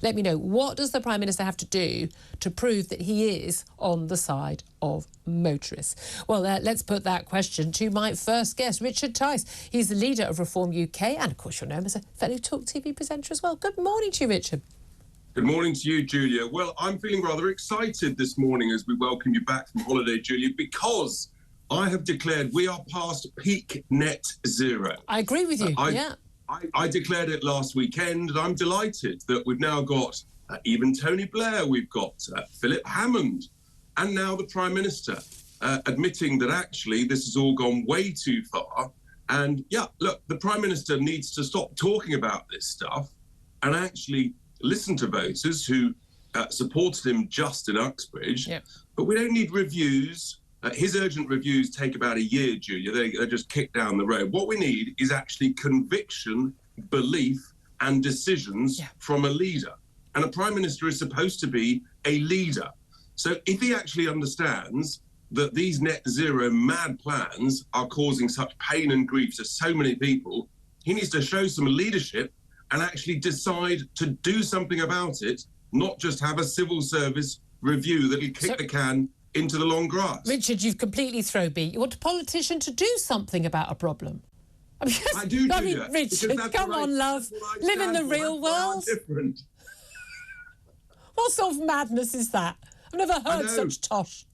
Let me know, what does the Prime Minister have to do to prove that he is on the side of motorists? Well, let's put that question to my first guest, Richard Tice. He's the leader of Reform UK, and of course you'll know him as a fellow TalkTV presenter as well. Good morning to you, Richard. Good morning to you, Julia. Well, I'm feeling rather excited this morning as we welcome you back from holiday, Julia, because I have declared we are past peak net zero. I agree with you, I declared it last weekend, and I'm delighted that we've now got even Tony Blair, we've got Philip Hammond, and now the Prime Minister admitting that actually this has all gone way too far. And yeah, look, the Prime Minister needs to stop talking about this stuff and actually listen to voters who supported him just in Uxbridge. Yep. But we don't need reviews. His urgent reviews take about a year, Julia. They're just kicked down the road. What we need is actually conviction, belief and decisions from a leader. And a Prime Minister is supposed to be a leader. So if he actually understands that these net zero mad plans are causing such pain and grief to so many people, he needs to show some leadership and actually decide to do something about it, not just have a civil service review that'll kick the can into the long grass. Richard, you've completely thrown me. You want a politician to do something about a problem. I do, Julia. Richard, come on, love. Live in the real world. Different. What sort of madness is that? I've never heard such tosh.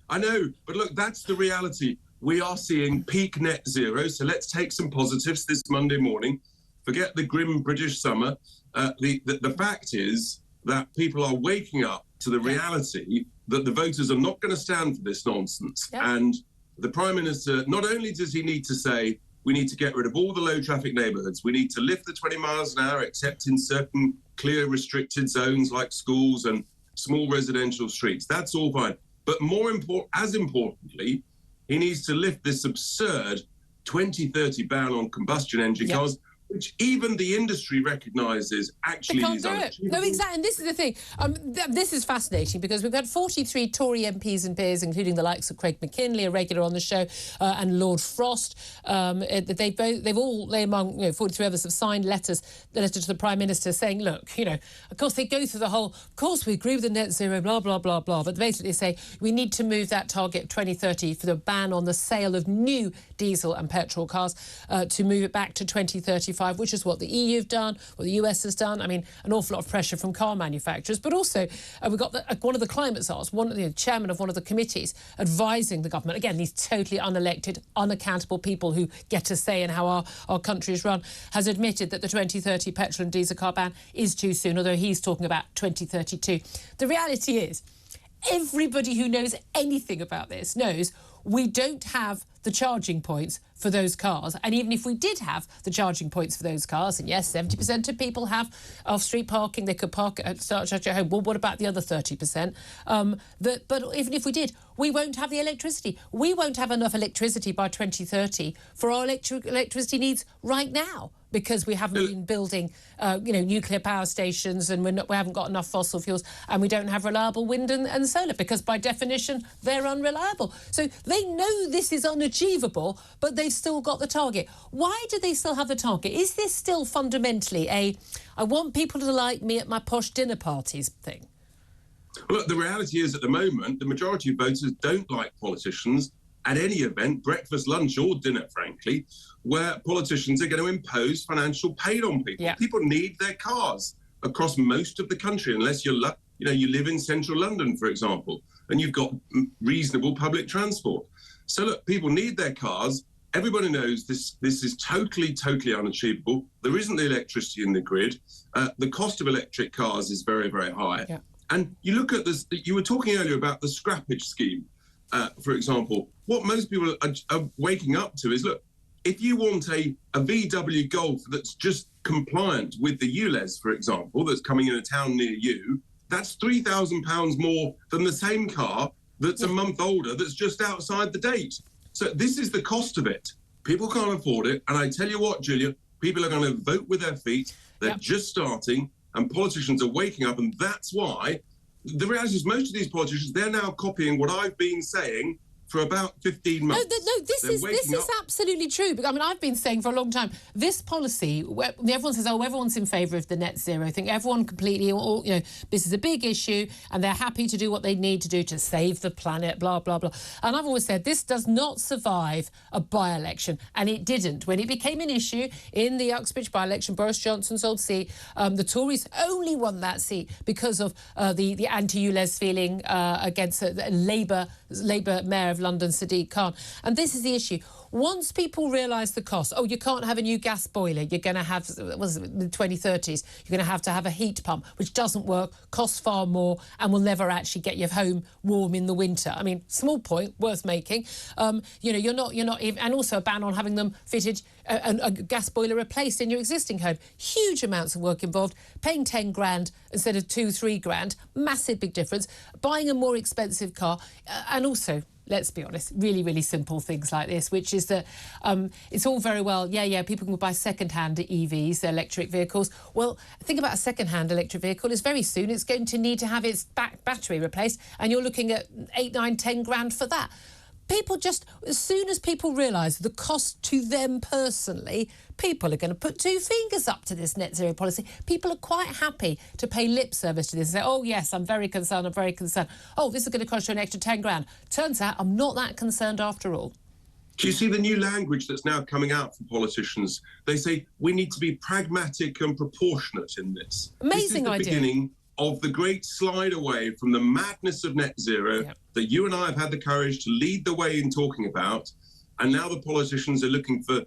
I know, but look, that's the reality. We are seeing peak net zero, so let's take some positives this Monday morning. Forget the grim British summer. The fact is that people are waking up to the reality that the voters are not going to stand for this nonsense. And the Prime Minister, not only does he need to say, we need to get rid of all the low traffic neighbourhoods, we need to lift the 20 miles an hour, except in certain clear restricted zones like schools and small residential streets. That's all fine. But as importantly, he needs to lift this absurd 2030 ban on combustion engine cars, which even the industry recognises actually is unachievable. No, exactly. And this is the thing. This is fascinating because we've had 43 Tory MPs and peers, including the likes of Craig McKinley, a regular on the show, and Lord Frost. They've all, among 43 others, have signed letters to the Prime Minister saying, look, of course they go through the whole, of course we agree with the net zero, blah, blah, blah, blah. But basically say we need to move that target 2030 for the ban on the sale of new diesel and petrol cars to move it back to 2035. Which is what the EU have done, what the US has done. I mean, an awful lot of pressure from car manufacturers. But also, we've got one of the climate czars, the chairman of one of the committees, advising the government, again, these totally unelected, unaccountable people who get a say in how our country is run, has admitted that the 2030 petrol and diesel car ban is too soon, although he's talking about 2032. The reality is, everybody who knows anything about this knows we don't have the charging points for those cars. And even if we did have the charging points for those cars, and yes, 70% of people have off-street parking, they could start charging at home. Well, what about the other 30%? But even if we did, we won't have the electricity. We won't have enough electricity by 2030 for our electricity needs right now, because we haven't been building, nuclear power stations, and we haven't got enough fossil fuels, and we don't have reliable wind and solar, because by definition they're unreliable. So they know this is unachievable, but they've still got the target. Why do they still have the target? Is this still fundamentally I want people to like me at my posh dinner parties thing? Well, look, the reality is at the moment, the majority of voters don't like politicians at any event, breakfast, lunch or dinner, frankly, where politicians are going to impose financial pain on people. People need their cars across most of the country, unless you live in central London, for example, and you've got reasonable public transport. So look, people need their cars. Everybody knows this is totally unachievable. There isn't the electricity in the grid. The cost of electric cars is very, very high. And you look at this, you were talking earlier about the scrappage scheme, for example. What most people are waking up to is, look, if you want a VW Golf that's just compliant with the ULEZ, for example, that's coming in a town near you, that's £3,000 more than the same car that's a month older that's just outside the date. So this is the cost of it. People can't afford it. And I tell you what, Julia, people are going to vote with their feet. They're just starting, and politicians are waking up. And that's why the reality is most of these politicians, they're now copying what I've been saying for about 15 months. This is absolutely true. I mean, I've been saying for a long time, this policy, where everyone says, oh, everyone's in favour of the net zero thing, everyone completely, this is a big issue and they're happy to do what they need to do to save the planet, blah, blah, blah. And I've always said this does not survive a by-election, and it didn't. When it became an issue in the Uxbridge by-election, Boris Johnson's old seat, the Tories only won that seat because of the anti-ULEZ feeling against Labour Mayor of London, Sadiq Khan. And this is the issue. Once people realise the cost, you can't have a new gas boiler, you're going to have, in the 2030s, you're going to have a heat pump, which doesn't work, costs far more, and will never actually get your home warm in the winter. I mean, small point, worth making. You're not even, and also a ban on having them fitted, a gas boiler replaced in your existing home. Huge amounts of work involved. Paying 10 grand instead of 2-3 grand, massive big difference. Buying a more expensive car, and also, let's be honest, really, really simple things like this, which is that it's all very well, people can buy second-hand EVs, electric vehicles. Well, think about a second-hand electric vehicle. It's very soon it's going to need to have its battery replaced, and you're looking at 8, 9, 10 grand for that. People just, as soon as people realise the cost to them personally, people are going to put 2 fingers up to this net zero policy. People are quite happy to pay lip service to this and say, oh, yes, I'm very concerned, Oh, this is going to cost you an extra 10 grand. Turns out I'm not that concerned after all. Do you see the new language that's now coming out from politicians? They say we need to be pragmatic and proportionate in this. Amazing idea. This is the beginning of the great slide away from the madness of net zero that you and I have had the courage to lead the way in talking about. And now the politicians are looking for,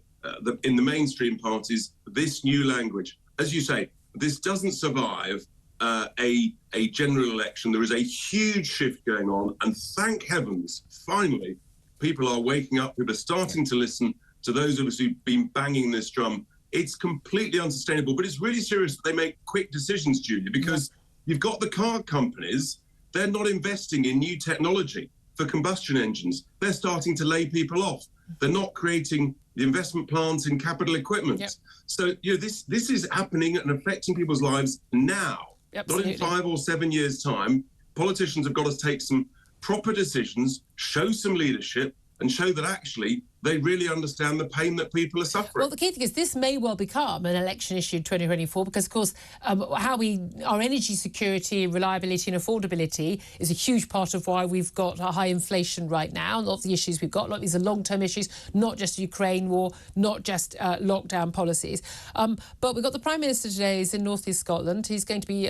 in the mainstream parties, this new language. As you say, this doesn't survive a general election. There is a huge shift going on. And thank heavens, finally, people are waking up. People are starting to listen to those of us who've been banging this drum. It's completely unsustainable, but it's really serious that they make quick decisions, Julia, because you've got the car companies, they're not investing in new technology for combustion engines. They're starting to lay people off. They're not creating the investment plans in capital equipment. So, this is happening and affecting people's lives now, not in 5 or 7 years' time. Politicians have got to take some proper decisions, show some leadership, and show that actually they really understand the pain that people are suffering. Well, the key thing is this may well become an election issue in 2024 because, of course, our energy security, reliability and affordability is a huge part of why we've got a high inflation right now. A lot of the issues we've got, these are long-term issues, not just Ukraine war, not just lockdown policies. But we've got the Prime Minister today is in North East Scotland. He's going to be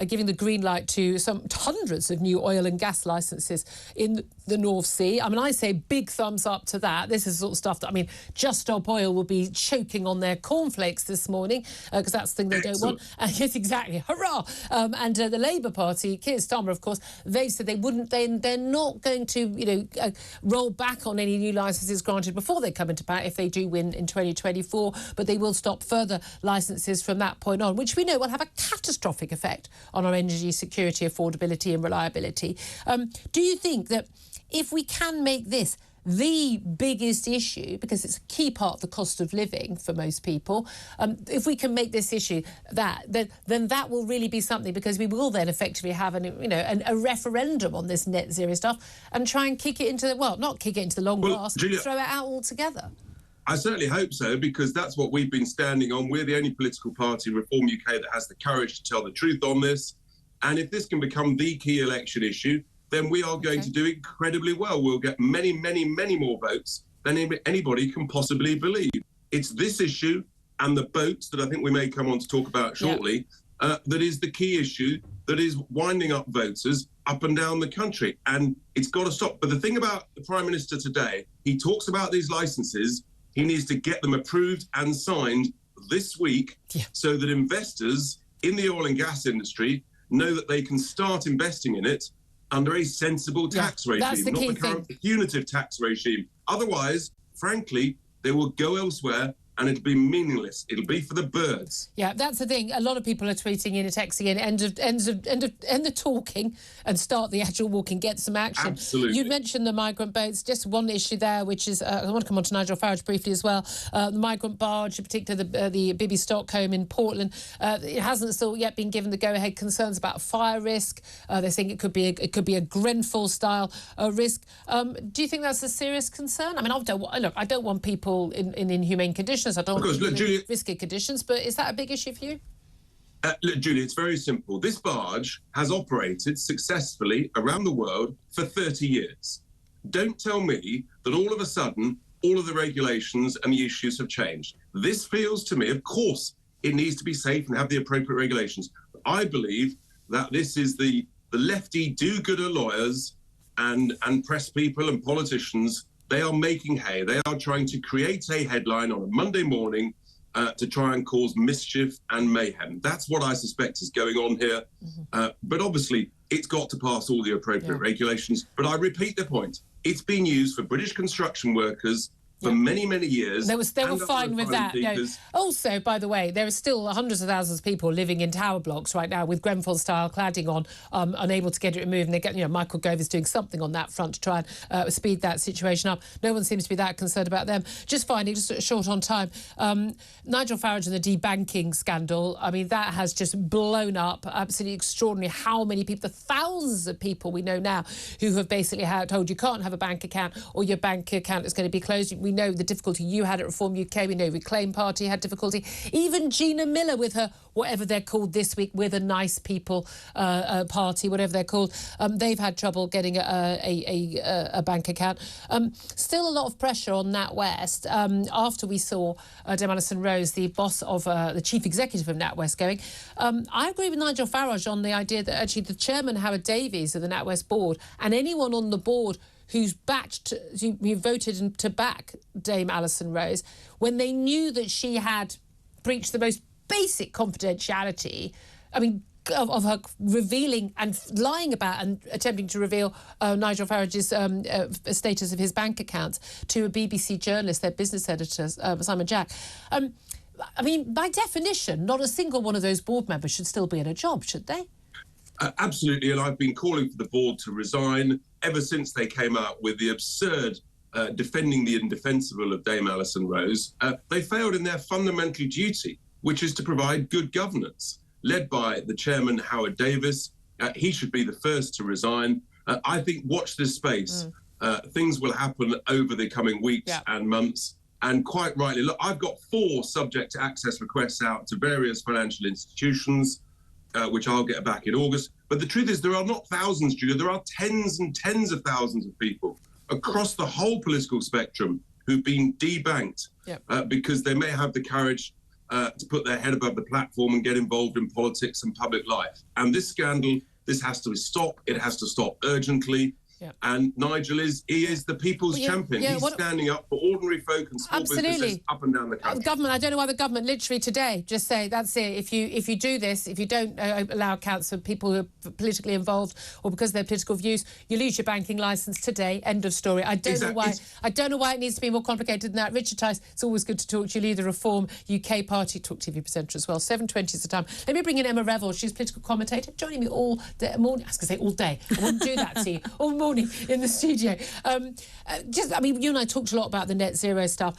giving the green light to some hundreds of new oil and gas licences in the North Sea. I mean, I say big thumbs up to that. This is the sort of stuff that, Just Stop Oil will be choking on their cornflakes this morning because that's the thing they don't want. Yes, exactly. Hurrah! And the Labour Party, Keir Starmer, of course, they said they wouldn't. They're not going to, roll back on any new licences granted before they come into power if they do win in 2024. But they will stop further licences from that point on, which we know will have a catastrophic effect on our energy security, affordability and reliability. Do you think that if we can make this the biggest issue, because it's a key part of the cost of living for most people, if we can make this issue then that will really be something, because we will then effectively have a referendum on this net zero stuff and try and kick it into not kick it into the long grass, Julia, throw it out altogether. I certainly hope so, because that's what we've been standing on. We're the only political party, Reform UK, that has the courage to tell the truth on this. And if this can become the key election issue, then we are going to do incredibly well. We'll get many, many, many more votes than anybody can possibly believe. It's this issue and the boats that I think we may come on to talk about shortly that is the key issue that is winding up voters up and down the country. And it's got to stop. But the thing about the Prime Minister today, he talks about these licences. He needs to get them approved and signed this week so that investors in the oil and gas industry know that they can start investing in it under a sensible tax regime, not the current punitive tax regime. Otherwise, frankly, they will go elsewhere and it'll be meaningless. It'll be for the birds. Yeah, that's the thing. A lot of people are tweeting in and texting in, end the talking and start the actual walking, get some action. Absolutely. You mentioned the migrant boats. Just one issue there, which is, I want to come on to Nigel Farage briefly as well. The migrant barge, in particular the Bibby Stockholm in Portland, it hasn't still yet been given the go-ahead. Concerns about fire risk. They're saying it could be a Grenfell style risk. Do you think that's a serious concern? I mean, I don't want people in inhumane conditions. I don't want people in risky conditions, but is that a big issue for you? Look, Julie, it's very simple. This barge has operated successfully around the world for 30 years. Don't tell me that all of a sudden all of the regulations and the issues have changed. This feels to me, of course, it needs to be safe and have the appropriate regulations. I believe that this is the lefty do-gooder lawyers and press people and politicians. They are making hay. They are trying to create a headline on a Monday morning to try and cause mischief and mayhem. That's what I suspect is going on here. But obviously, it's got to pass all the appropriate regulations. But I repeat the point. It's been used for British construction workers for many, many years. They were fine with that. No. Also, by the way, there are still hundreds of thousands of people living in tower blocks right now with Grenfell-style cladding on, unable to get it removed. And they get, Michael Gove is doing something on that front to try and speed that situation up. No one seems to be that concerned about them. Just short on time, Nigel Farage and the debanking scandal. I mean, that has just blown up. Absolutely extraordinary how many people, the thousands of people we know now who have basically told you can't have a bank account or your bank account is going to be closed. We know the difficulty you had at Reform UK. We know Reclaim Party had difficulty. Even Gina Miller with her, whatever they're called this week, with a Nice People party, whatever they're called, they've had trouble getting a bank account. Still a lot of pressure on NatWest after we saw Dame Alison Rose, the boss of the chief executive of NatWest, going. I agree with Nigel Farage on the idea that actually the chairman, Howard Davies, of the NatWest board, and anyone on the board who voted to back Dame Alison Rose, when they knew that she had breached the most basic confidentiality, I mean, of her revealing and lying about and attempting to reveal Nigel Farage's status of his bank accounts to a BBC journalist, their business editor, Simon Jack. I mean, by definition, not a single one of those board members should still be in a job, should they? Absolutely, and I've been calling for the board to resign ever since they came out with the absurd defending the indefensible of Dame Alison Rose. They failed in their fundamental duty, which is to provide good governance, led by the chairman, Howard Davies. He should be the first to resign. I think watch this space. Things will happen over the coming weeks and months. And quite rightly, look, I've got 4 subject to access requests out to various financial institutions, which I'll get back in August. But the truth is there are not thousands, Julia. There are tens and tens of thousands of people across the whole political spectrum who've been debanked because they may have the courage to put their head above the platform and get involved in politics and public life. And this scandal, this has to stop. It has to stop urgently. And Nigel is the people's champion. He's standing up for ordinary folk and small businesses up and down the country. Government, I don't know why the government literally today just say, that's it. If you do this, if you don't allow accounts for people who are politically involved or because of their political views, you lose your banking licence today. End of story. I don't know why. I don't know why it needs to be more complicated than that. Richard Tice, it's always good to talk to you. Leader of Reform UK Party, TalkTV presenter as well. 7:20 is the time. Let me bring in Emma Revel. She's a political commentator, joining me all day, morning. I was going to say all day. I wouldn't do that to you. All morning in the studio. I mean, you and I talked a lot about the net zero stuff.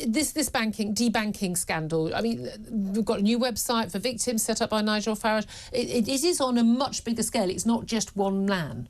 This debanking scandal. I mean, we've got a new website for victims set up by Nigel Farage. It is on a much bigger scale. It's not just one man.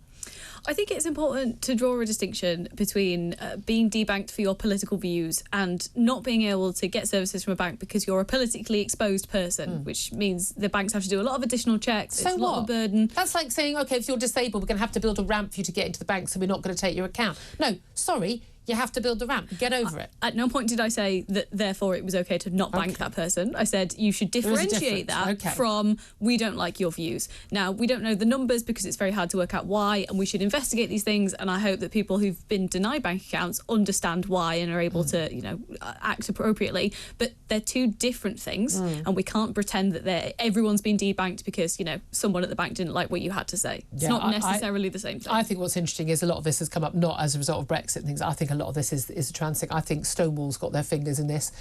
I think it's important to draw a distinction between being debanked for your political views and not being able to get services from a bank because you're a politically exposed person, which means the banks have to do a lot of additional checks. So it's a lot of burden. That's like saying, OK, if you're disabled, we're going to have to build a ramp for you to get into the bank, so we're not going to take your account. No, sorry. You have to build the ramp. Get over it. At no point did I say that, therefore, it was OK to not bank that person. I said you should differentiate that from we don't like your views. Now, we don't know the numbers because it's very hard to work out why, and we should investigate these things. And I hope that people who've been denied bank accounts understand why and are able to, act appropriately. But they're 2 different things, and we can't pretend that everyone's been debanked because, someone at the bank didn't like what you had to say. It's not necessarily the same thing. I think what's interesting is a lot of this has come up not as a result of Brexit and things. I think a lot of this is a trans thing. I think Stonewall's got their fingers in this.